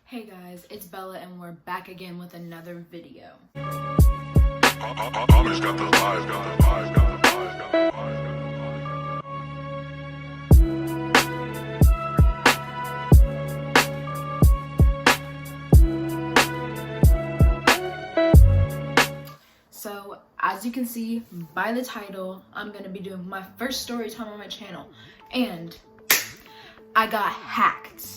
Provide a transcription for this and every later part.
Hey guys, it's Bella and we're back again with another video. So, as you can see by the title, I'm gonna be doing my first story time on my channel, and I got hacked.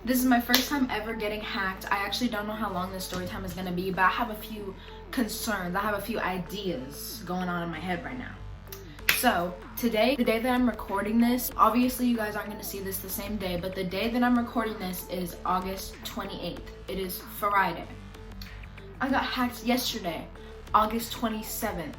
This is my first time ever getting hacked. I actually don't know how long this story time is gonna be, but I have a few concerns. I have a few ideas going on in my head right now. So today, the day that I'm recording this, obviously you guys aren't gonna see this the same day, but the day that I'm recording this is August 28th. It is Friday. I got hacked yesterday, August 27th.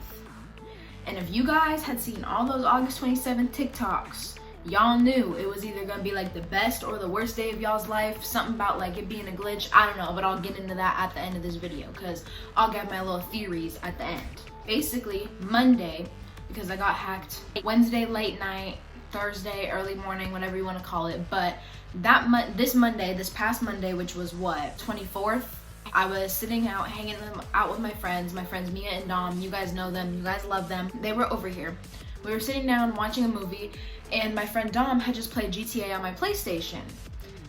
And if you guys had seen all those August 27th TikToks, y'all knew it was either gonna be like the best or the worst day of y'all's life. Something about like it being a glitch, I don't know, but I'll get into that at the end of this video because I'll get my little theories at the end. Basically, Monday, because I got hacked Wednesday late night, Thursday early morning, whatever you want to call it, but this past Monday, which was what, 24th, I was sitting out, hanging out with my friends Mia and Dom. You guys know them, you guys love them. They were over here. We were sitting down watching a movie, and my friend Dom had just played GTA on my PlayStation.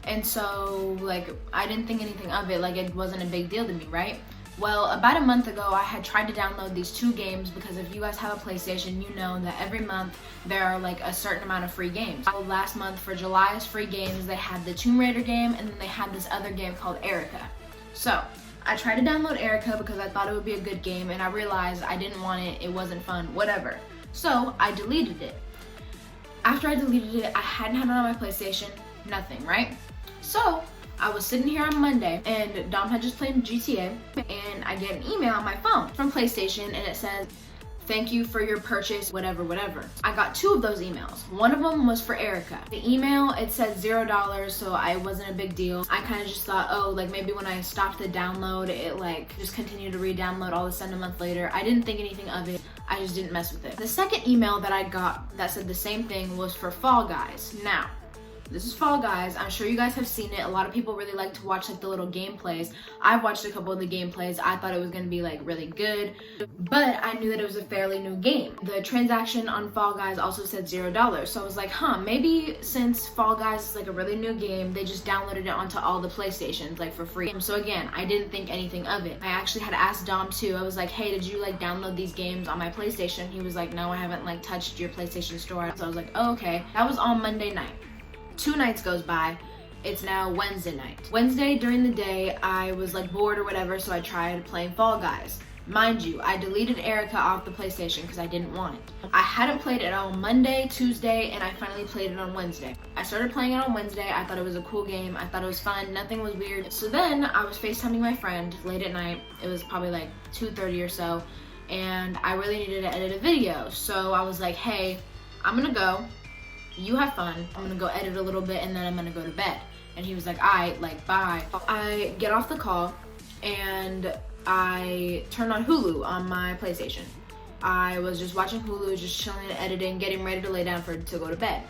And so, like, I didn't think anything of it, like it wasn't a big deal to me, right? Well, about a month ago, I had tried to download these two games because if you guys have a PlayStation, you know that every month there are like a certain amount of free games. Last month for July's free games, they had the Tomb Raider game, and then they had this other game called Erica. So, I tried to download Erica because I thought it would be a good game, and I realized I didn't want it, it wasn't fun, whatever. So, I deleted it. After I deleted it, I hadn't had it on my PlayStation, nothing, right? So, I was sitting here on Monday, and Dom had just played GTA, and I get an email on my phone from PlayStation, and it says, "Thank you for your purchase, whatever, whatever." I got two of those emails. One of them was for Erica. The email, it said $0, so it wasn't a big deal. I kind of just thought, oh, like maybe when I stopped the download, it like just continued to re-download all of a sudden a month later. I didn't think anything of it. I just didn't mess with it. The second email that I got that said the same thing was for Fall Guys. Now, this is Fall Guys. I'm sure you guys have seen it. A lot of people really like to watch like the little gameplays. I've watched a couple of the gameplays. I thought it was gonna be like really good, but I knew that it was a fairly new game. The transaction on Fall Guys also said $0. So I was like, maybe since Fall Guys is like a really new game, they just downloaded it onto all the PlayStations like for free. So again, I didn't think anything of it. I actually had asked Dom too. I was like, hey, did you like download these games on my PlayStation? He was like, no, I haven't like touched your PlayStation store. So I was like, oh, okay. That was on Monday night. 2 nights goes by, it's now Wednesday night. Wednesday during the day, I was like bored or whatever, so I tried playing Fall Guys. Mind you, I deleted Erica off the PlayStation because I didn't want it. I hadn't played it on Monday, Tuesday, and I finally played it on Wednesday. I started playing it on Wednesday. I thought it was a cool game. I thought it was fun. Nothing was weird. So then I was FaceTiming my friend late at night. It was probably like 2:30 or so, and I really needed to edit a video. So I was like, hey, I'm gonna go. You have fun. I'm gonna go edit a little bit and then I'm gonna go to bed. And he was like, alright, like, bye. I get off the call and I turned on Hulu on my PlayStation. I was just watching Hulu, just chilling, editing, getting ready to lay down to go to bed.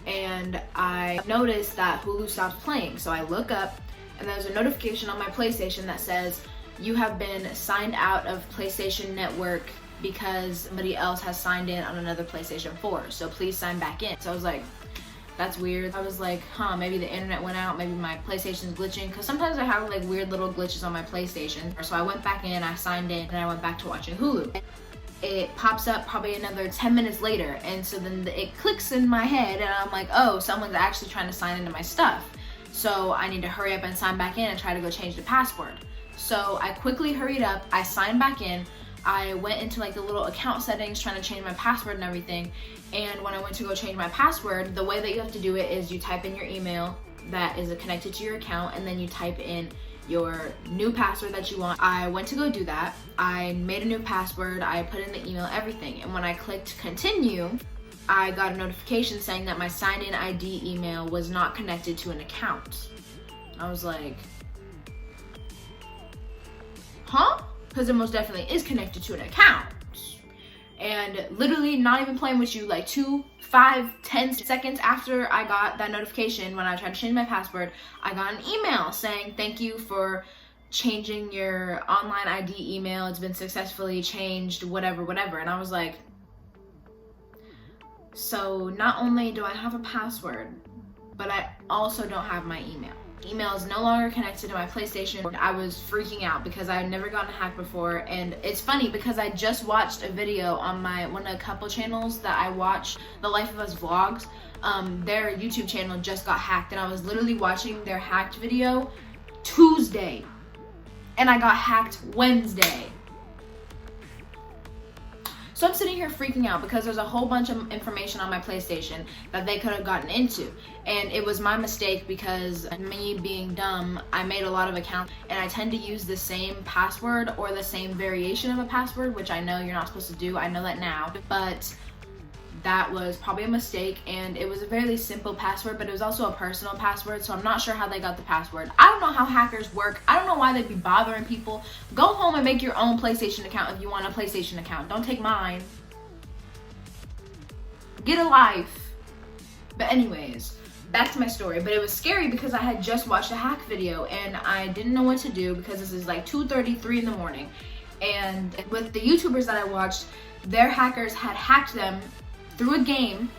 And I noticed that Hulu stopped playing. So I look up and there's a notification on my PlayStation that says, you have been signed out of PlayStation Network because somebody else has signed in on another PlayStation 4, so please sign back in. So I was like, that's weird. I was like, maybe the internet went out, maybe my PlayStation's glitching, because sometimes I have like weird little glitches on my PlayStation. So I went back in, I signed in, and I went back to watching Hulu. It pops up probably another 10 minutes later, and so then it clicks in my head, and I'm like, oh, someone's actually trying to sign into my stuff. So I need to hurry up and sign back in and try to go change the password. So I quickly hurried up, I signed back in, I went into like the little account settings trying to change my password and everything, and when I went to go change my password, the way that you have to do it is you type in your email that is connected to your account, and then you type in your new password that you want. I went to go do that. I made a new password, I put in the email, everything, and when I clicked continue, I got a notification saying that my sign-in ID email was not connected to an account. I was like, huh? Because it most definitely is connected to an account. And literally, not even playing with you, like 2 5-10 seconds after I got that notification, when I tried to change my password, I got an email saying thank you for changing your online ID email, it's been successfully changed, whatever. And I was like, so not only do I have a password, but I also don't have my email. Email is no longer connected to my PlayStation. I was freaking out because I had never gotten hacked before. And it's funny because I just watched a video on one of the couple channels that I watch, The Life of Us Vlogs. Their YouTube channel just got hacked, and I was literally watching their hacked video Tuesday, and I got hacked Wednesday. So I'm sitting here freaking out because there's a whole bunch of information on my PlayStation that they could have gotten into. And it was my mistake because, me being dumb, I made a lot of accounts, and I tend to use the same password or the same variation of a password, which I know you're not supposed to do. I know that now, but that was probably a mistake, and it was a fairly simple password, but it was also a personal password, so I'm not sure how they got the password. I don't know how hackers work. I don't know why they'd be bothering people. Go home and make your own PlayStation account if you want a PlayStation account. Don't take mine. Get a life. But anyways, back to my story. But it was scary because I had just watched a hack video, and I didn't know what to do because this is like 2:33 in the morning. And with the YouTubers that I watched, their hackers had hacked them through a game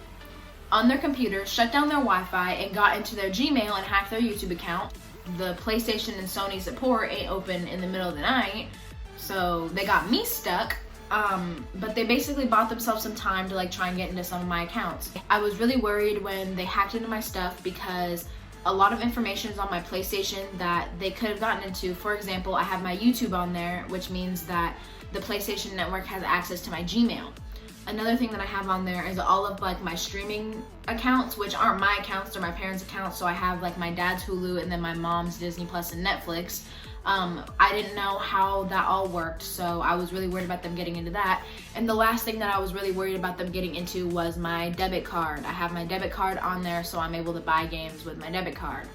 on their computer, shut down their Wi-Fi, and got into their Gmail and hacked their YouTube account. The PlayStation and Sony support ain't open in the middle of the night, so they got me stuck. But they basically bought themselves some time to like try and get into some of my accounts. I was really worried when they hacked into my stuff because a lot of information is on my PlayStation that they could have gotten into. For example, I have my YouTube on there, which means that the PlayStation Network has access to my Gmail. Another thing that I have on there is all of like my streaming accounts, which aren't my accounts, they're my parents' accounts. So I have like my dad's Hulu and then my mom's Disney Plus and Netflix. I didn't know how that all worked, so I was really worried about them getting into that. And the last thing that I was really worried about them getting into was my debit card. I have my debit card on there, so I'm able to buy games with my debit card.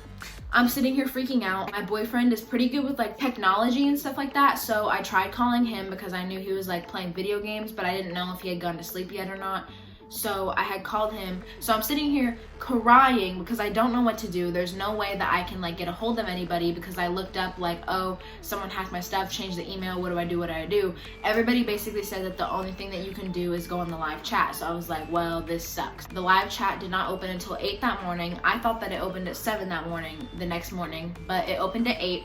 I'm sitting here freaking out. My boyfriend is pretty good with like technology and stuff like that, so I tried calling him because I knew he was like playing video games, but I didn't know if he had gone to sleep yet or not. So I had called him. So I'm sitting here crying because I don't know what to do. There's no way that I can like get a hold of anybody because I looked up like, oh, someone hacked my stuff, changed the email, what do I do? Everybody basically said that the only thing that you can do is go on the live chat. So I was like, well, this sucks. The live chat did not open until 8 that morning. I thought that it opened at 7 that morning, the next morning, but it opened at 8.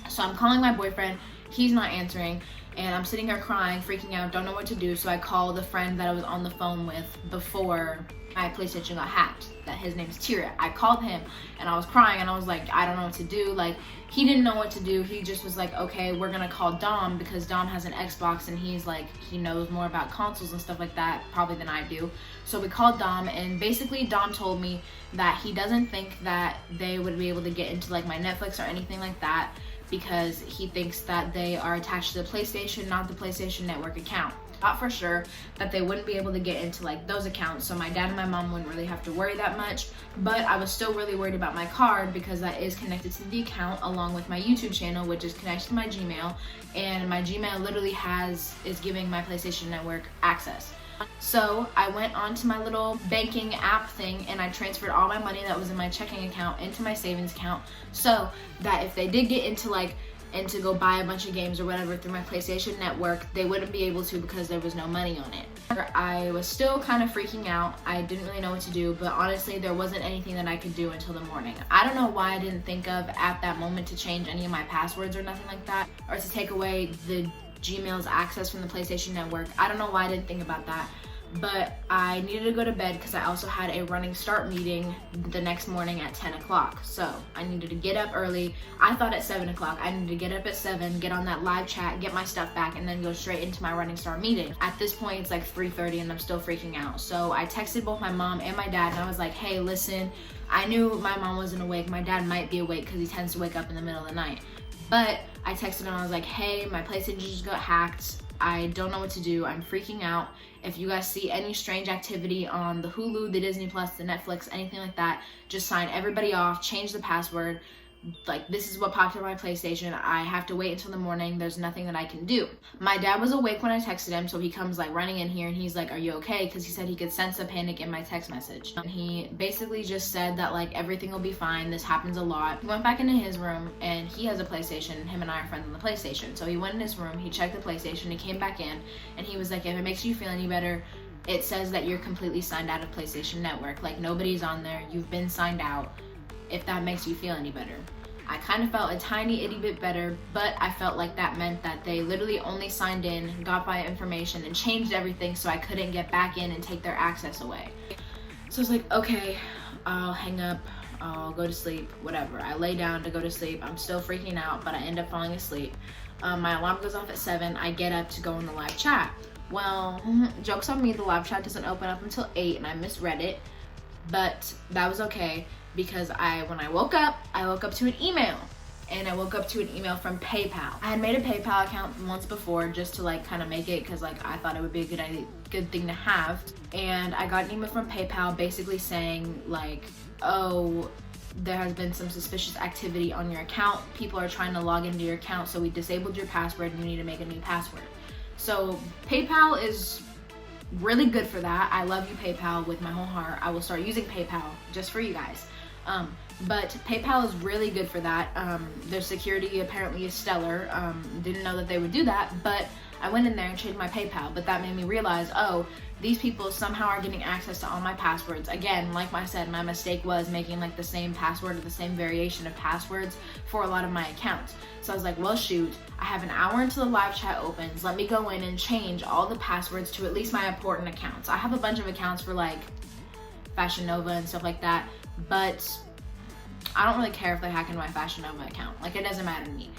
So I'm calling my boyfriend, he's not answering. And I'm sitting here crying, freaking out, don't know what to do. So I called the friend that I was on the phone with before my PlayStation got hacked. That his name is Tira. I called him and I was crying and I was like, I don't know what to do. Like, he didn't know what to do. He just was like, okay, we're gonna call Dom because Dom has an Xbox and he's like, he knows more about consoles and stuff like that probably than I do. So we called Dom, and basically Dom told me that he doesn't think that they would be able to get into like my Netflix or anything like that, because he thinks that they are attached to the PlayStation, not the PlayStation Network account. Thought for sure that they wouldn't be able to get into like those accounts, so my dad and my mom wouldn't really have to worry that much. But I was still really worried about my card because that is connected to the account along with my YouTube channel, which is connected to my Gmail, and my Gmail literally is giving my PlayStation Network access. So I went onto my little banking app thing and I transferred all my money that was in my checking account into my savings account, so that if they did get into like and to go buy a bunch of games or whatever through my PlayStation Network, they wouldn't be able to because there was no money on it. I was still kind of freaking out. I didn't really know what to do, but honestly there wasn't anything that I could do until the morning. I don't know why I didn't think of at that moment to change any of my passwords or nothing like that, or to take away the Gmail's access from the PlayStation Network. I don't know why I didn't think about that, but I needed to go to bed because I also had a running start meeting the next morning at 10 o'clock. So I needed to get up early. I thought at 7 o'clock. I needed to get up at 7, get on that live chat, get my stuff back, and then go straight into my running start meeting. At this point, it's like 3:30 and I'm still freaking out. So I texted both my mom and my dad and I was like, hey, listen, I knew my mom wasn't awake. My dad might be awake because he tends to wake up in the middle of the night. But I texted him and I was like, hey, my PlayStation just got hacked. I don't know what to do. I'm freaking out. If you guys see any strange activity on the Hulu, the Disney Plus, the Netflix, anything like that, just sign everybody off, change the password, like, this is what popped in my PlayStation. I have to wait until the morning. There's nothing that I can do. My dad was awake when I texted him, so he comes like running in here and he's like, are you okay? Because he said he could sense the panic in my text message. And he basically just said that like everything will be fine. This happens a lot. He went back into his room and he has a PlayStation. Him and I are friends on the PlayStation. So he went in his room, he checked the PlayStation, he came back in and he was like, if it makes you feel any better, it says that you're completely signed out of PlayStation Network. Like, nobody's on there. You've been signed out. If that makes you feel any better. I kind of felt a tiny itty bit better, but I felt like that meant that they literally only signed in, got my information, and changed everything so I couldn't get back in and take their access away. So I was like, okay, I'll hang up, I'll go to sleep, whatever. I lay down to go to sleep. I'm still freaking out, but I end up falling asleep. My alarm goes off at 7. I get up to go in the live chat. Well, joke's on me, the live chat doesn't open up until 8 and I misread it, but that was okay because when I woke up to an email, and I woke up to an email from PayPal. I had made a PayPal account once before just to like kind of make it because like I thought it would be a good thing to have, and I got an email from PayPal basically saying like, oh, there has been some suspicious activity on your account. People are trying to log into your account, so we disabled your password and you need to make a new password. So PayPal is really good for that. I love you, PayPal, with my whole heart. I will start using PayPal just for you guys. But PayPal is really good for that. Their security apparently is stellar. Didn't know that they would do that, but I went in there and changed my PayPal. But that made me realize, oh, these people somehow are getting access to all my passwords. Again, like I said, my mistake was making like the same password or the same variation of passwords for a lot of my accounts. So I was like, well, shoot, I have an hour until the live chat opens. Let me go in and change all the passwords to at least my important accounts. I have a bunch of accounts for like Fashion Nova and stuff like that, but I don't really care if they hack into my Fashion Nova account. Like, it doesn't matter to me.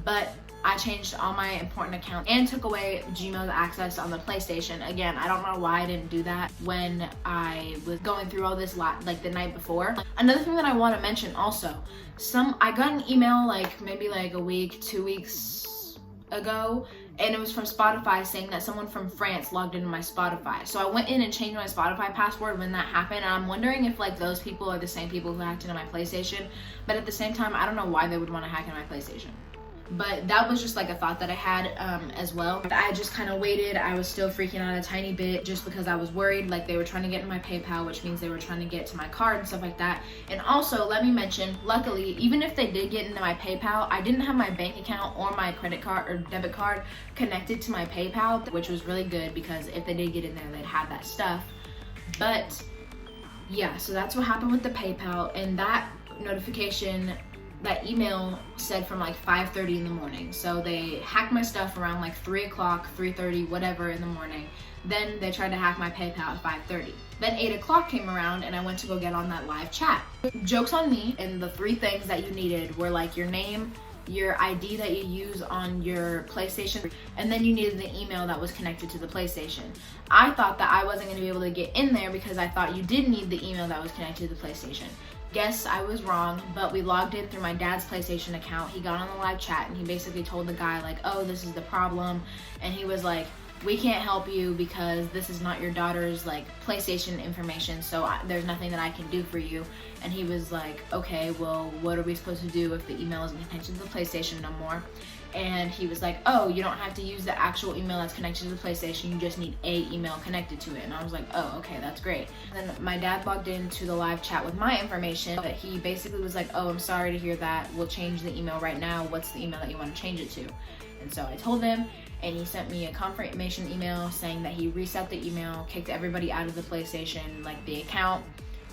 But I changed all my important accounts and took away Gmail's access on the PlayStation. Again, I don't know why I didn't do that when I was going through all this like the night before. Another thing that I want to mention also, I got an email like maybe like a week, 2 weeks ago, and it was from Spotify saying that someone from France logged into my Spotify. So I went in and changed my Spotify password when that happened, and I'm wondering if like those people are the same people who hacked into my PlayStation, but at the same time, I don't know why they would want to hack into my PlayStation. But that was just like a thought that I had as well. I just kind of waited. I was still freaking out a tiny bit just because I was worried like they were trying to get in my PayPal, which means they were trying to get to my card and stuff like that. And also, let me mention, luckily, even if they did get into my PayPal, I didn't have my bank account or my credit card or debit card connected to my PayPal, which was really good because if they did get in there, they'd have that stuff. But yeah, so that's what happened with the PayPal, and that notification, that email said from like 5:30 in the morning. So they hacked my stuff around like 3 o'clock, 3:30, whatever in the morning. Then they tried to hack my PayPal at 5:30. Then 8 o'clock came around and I went to go get on that live chat. Joke's on me, and the 3 things that you needed were like your name, your ID that you use on your PlayStation, and then you needed the email that was connected to the PlayStation. I thought that I wasn't gonna be able to get in there because I thought you did need the email that was connected to the PlayStation. Guess I was wrong, but we logged in through my dad's PlayStation account. He got on the live chat and he basically told the guy like, oh, this is the problem. And he was like, we can't help you because this is not your daughter's like PlayStation information, so there's nothing that I can do for you. And he was like, okay, well, what are we supposed to do if the email isn't connected to the PlayStation no more? And he was like, oh, you don't have to use the actual email that's connected to the PlayStation, you just need a email connected to it. And I was like, oh, okay, that's great. And then my dad logged into the live chat with my information, but he basically was like, oh, I'm sorry to hear that, we'll change the email right now, what's the email that you want to change it to? And so I told him, and he sent me a confirmation email saying that he reset the email, kicked everybody out of the PlayStation, like the account,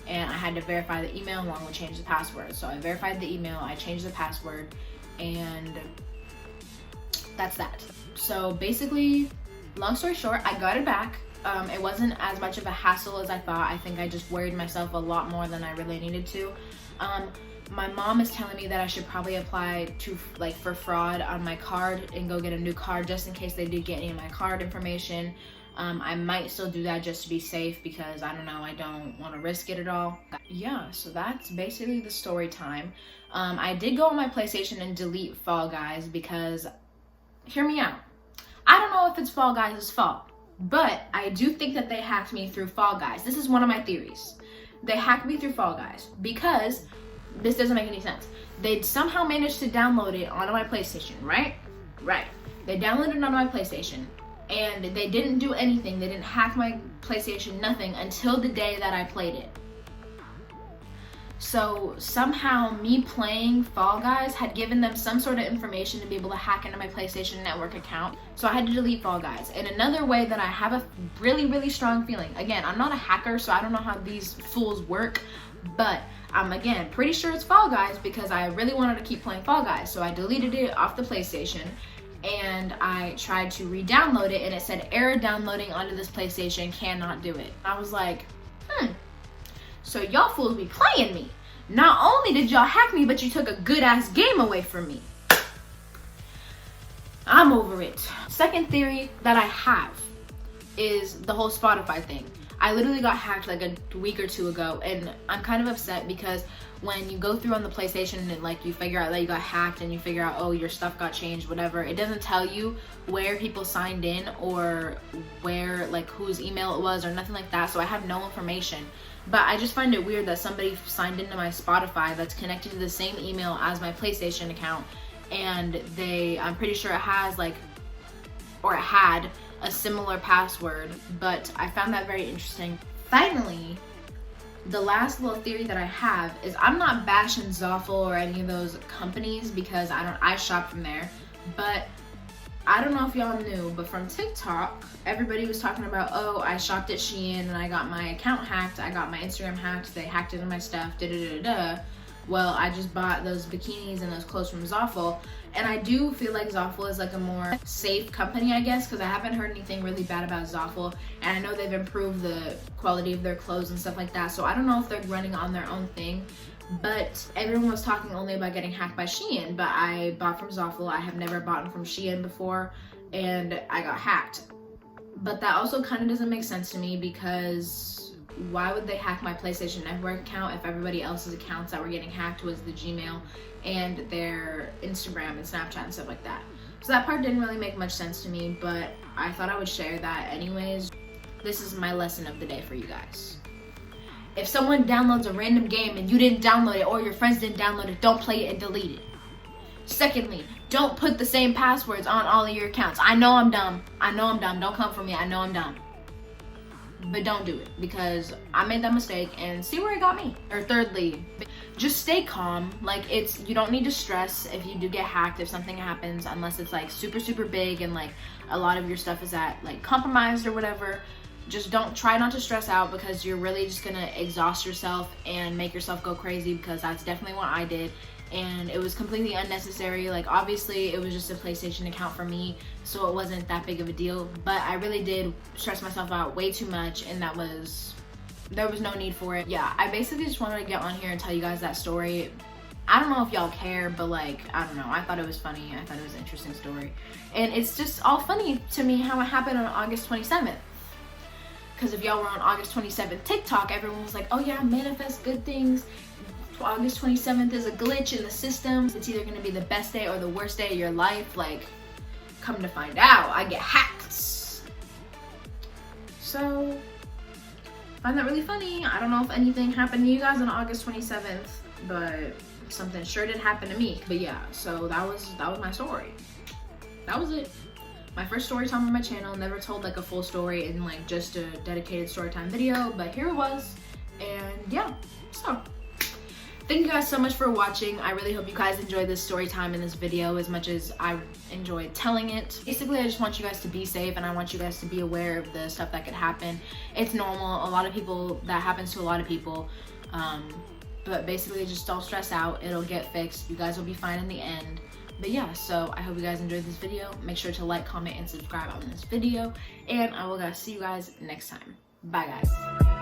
and I had to verify the email along with change the password. So I verified the email, I changed the password, and that's that. So basically, long story short, I got it back. It wasn't as much of a hassle as I thought. I think I just worried myself a lot more than I really needed to. My mom is telling me that I should probably apply for fraud on my card and go get a new card just in case they did get any of my card information. I might still do that just to be safe because I don't know, I don't want to risk it at all. Yeah, so that's basically the story time. I did go on my PlayStation and delete Fall Guys because, hear me out, I don't know if it's Fall Guys' fault, but I do think that they hacked me through Fall Guys. This is one of my theories. They hacked me through Fall Guys because This doesn't make any sense. They somehow managed to download it onto my PlayStation, right? Right. They downloaded it onto my PlayStation, and they didn't do anything. They didn't hack my PlayStation, nothing, until the day that I played it. So somehow me playing Fall Guys had given them some sort of information to be able to hack into my PlayStation Network account. So I had to delete Fall Guys. And another way that I have a really, really strong feeling, again, I'm not a hacker, so I don't know how these fools work, but I'm, again, pretty sure it's Fall Guys because I really wanted to keep playing Fall Guys. So I deleted it off the PlayStation, and I tried to re-download it, and it said error downloading onto this PlayStation, cannot do it. I was like, so y'all fools be playing me. Not only did y'all hack me, but you took a good ass game away from me. I'm over it. Second theory that I have is the whole Spotify thing. I literally got hacked like a week or two ago, and I'm kind of upset because when you go through on the PlayStation and like you figure out that you got hacked and you figure out, oh, your stuff got changed, whatever, it doesn't tell you where people signed in or where, like, whose email it was or nothing like that. So I have no information. But I just find it weird that somebody signed into my Spotify that's connected to the same email as my PlayStation account, and I'm pretty sure it has it had a similar password, but I found that very interesting. Finally, the last little theory that I have is I'm not bashing Zoffle or any of those companies because I shop from there, but I don't know if y'all knew, but from TikTok, everybody was talking about, oh, I shopped at Shein and I got my account hacked, I got my Instagram hacked, they hacked into my stuff, da-da-da-da. Well, I just bought those bikinis and those clothes from Zoffle, and I do feel like Zoffle is like a more safe company, I guess, because I haven't heard anything really bad about Zoffle, and I know they've improved the quality of their clothes and stuff like that, so I don't know if they're running on their own thing. But everyone was talking only about getting hacked by Shein, but I bought from Zoffle. I have never bought from Shein before, and I got hacked. But that also kind of doesn't make sense to me because why would they hack my PlayStation Network account if everybody else's accounts that were getting hacked was the Gmail and their Instagram and Snapchat and stuff like that? So that part didn't really make much sense to me, but I thought I would share that anyways. This is my lesson of the day for you guys. If someone downloads a random game and you didn't download it or your friends didn't download it, don't play it and delete it. Secondly, don't put the same passwords on all of your accounts. I know I'm dumb. Don't come for me. I know I'm dumb. But don't do it because I made that mistake and see where it got me. Or thirdly, just stay calm. Like, you don't need to stress if you do get hacked, if something happens, unless it's like super, super big and like a lot of your stuff is compromised or whatever. Just try not to stress out because you're really just gonna exhaust yourself and make yourself go crazy, because that's definitely what I did, and it was completely unnecessary. Like, obviously it was just a PlayStation account for me, so it wasn't that big of a deal, but I really did stress myself out way too much, and there was no need for it. Yeah, I basically just wanted to get on here and tell you guys that story. I don't know if y'all care, but like, I don't know, I thought it was funny. I thought it was an interesting story, and it's just all funny to me how it happened on August 27th. Because if y'all were on August 27th TikTok, everyone was like, oh yeah, manifest good things. August 27th is a glitch in the system. It's either gonna be the best day or the worst day of your life. Like, come to find out, I get hacked. So, I find that really funny. I don't know if anything happened to you guys on August 27th, but something sure did happen to me. But yeah, so that was my story. That was it. My first story time on my channel. Never told like a full story in like just a dedicated story time video, but here it was. And yeah, so thank you guys so much for watching. I really hope you guys enjoyed this story time in this video as much as I enjoyed telling it. Basically, I just want you guys to be safe, and I want you guys to be aware of the stuff that could happen. It's normal. A lot of people, that happens to a lot of people. But basically, just don't stress out. It'll get fixed. You guys will be fine in the end. But yeah, so I hope you guys enjoyed this video. Make sure to like, comment, and subscribe on this video. And I will see you guys next time. Bye, guys.